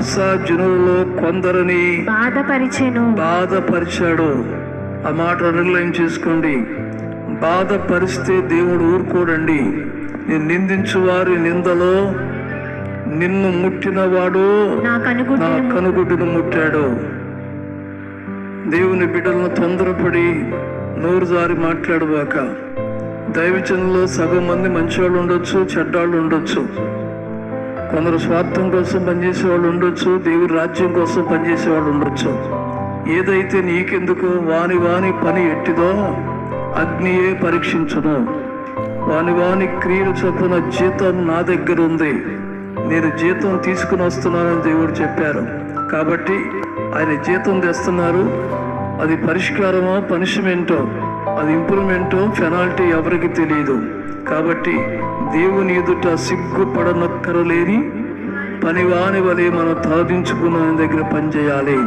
ఆశ జనులలో కొందరిని బాధపరిచాడు. ఆ మాట అండర్లైన్ చేసుకోండి. బాధపరిస్తే దేవుడు ఊరుకోడండి. నేను నిందించు వారి నిందలో నిన్ను ముట్టిన వాడు నా కనుగుడ్డును ముట్టాడు. దేవుని బిడ్డలను తొందరపడి నోరు జారి మాట్లాడువాక. దైవజనుల్లో సగం మంది మంచివాళ్ళు ఉండొచ్చు, చెడ్డాళ్ళు ఉండొచ్చు. కొందరు స్వార్థం కోసం పనిచేసే వాళ్ళు ఉండొచ్చు, దేవుడి రాజ్యం కోసం పనిచేసే వాళ్ళు ఉండొచ్చు. ఏదైతే నీకెందుకు వాని పని ఎట్టిదో అగ్నియే పరీక్షించును. వాని క్రియలు చొప్పున జీతం నా దగ్గర ఉంది. నేను జీతం తీసుకుని వస్తున్నానని దేవుడు చెప్పారు. కాబట్టి ఆయన జీతం తెస్తున్నారు. అది పరిష్కారమో పనిష్మెంటో, అది ఇంప్రూవ్మెంటో పెనాల్టీ ఎవరికి తెలియదు. కాబట్టి దేవుని ఎదుట సిగ్గుపడనక్కరలేని పనివాని వలె మనం తలదించుకున్న దగ్గర పనిచేయాలి.